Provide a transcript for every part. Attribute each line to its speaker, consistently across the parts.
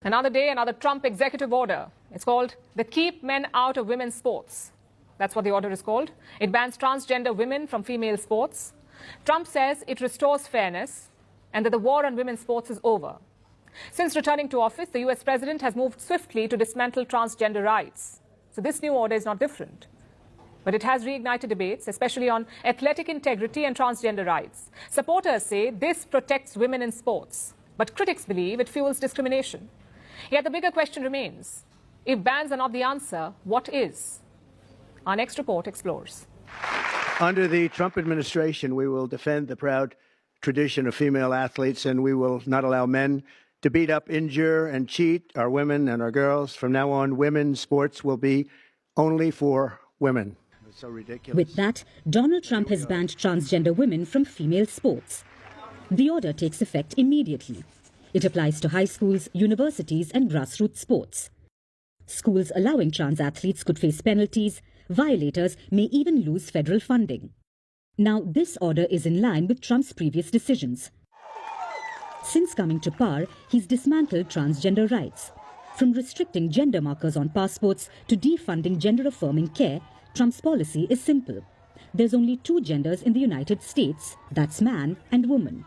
Speaker 1: Another day, another Trump executive order. It's called the Keep Men Out of Women's Sports. That's what the order is called. It bans transgender women from female sports. Trump says it restores fairness and that the war on women's sports is over. Since returning to office, the US president has moved swiftly to dismantle transgender rights. So this new order is not different. But it has reignited debates, especially on athletic integrity and transgender rights. Supporters say this protects women in sports, but critics believe it fuels discrimination. Yet the bigger question remains, if bans are not the answer, what is? Our next report explores.
Speaker 2: Under the Trump administration, we will defend the proud tradition of female athletes, and we will not allow men to beat up, injure, and cheat our women and our girls. From now on, women's sports will be only for women. It's so ridiculous.
Speaker 3: With that, Donald Trump has banned transgender women from female sports. The order takes effect immediately. It applies to high schools, universities, and grassroots sports. Schools allowing trans athletes could face penalties. Violators may even lose federal funding. Now, this order is in line with Trump's previous decisions. Since coming to power, he's dismantled transgender rights. From restricting gender markers on passports to defunding gender-affirming care, Trump's policy is simple. There's only two genders in the United States, that's man and woman.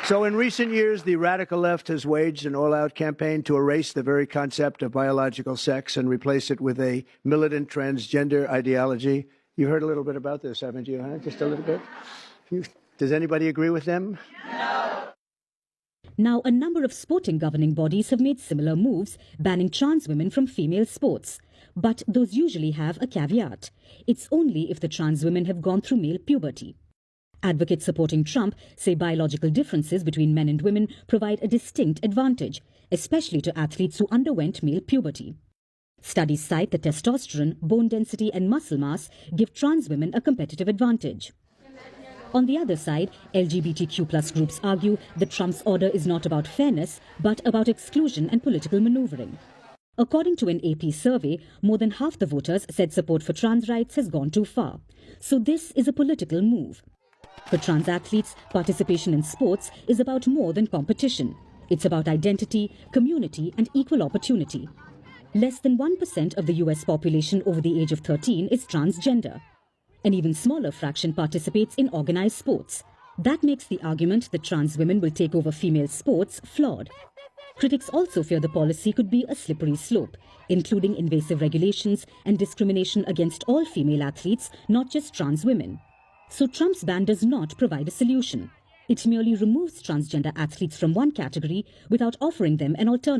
Speaker 2: So in recent years, the radical left has waged an all-out campaign to erase the very concept of biological sex and replace it with a militant transgender ideology. You heard a little bit about this, haven't you? Huh? Just a little bit? Does anybody agree with them?
Speaker 3: No. Now, a number of sporting governing bodies have made similar moves, banning trans women from female sports. But those usually have a caveat. It's only if the trans women have gone through male puberty. Advocates supporting Trump say biological differences between men and women provide a distinct advantage, especially to athletes who underwent male puberty. Studies cite that testosterone, bone density and muscle mass give trans women a competitive advantage. On the other side, LGBTQ+ groups argue that Trump's order is not about fairness, but about exclusion and political maneuvering. According to an AP survey, more than half the voters said support for trans rights has gone too far. So this is a political move. For trans athletes, participation in sports is about more than competition. It's about identity, community, and equal opportunity. Less than 1% of the US population over the age of 13 is transgender. An even smaller fraction participates in organized sports. That makes the argument that trans women will take over female sports flawed. Critics also fear the policy could be a slippery slope, including invasive regulations and discrimination against all female athletes, not just trans women. So Trump's ban does not provide a solution. It merely removes transgender athletes from one category without offering them an alternative.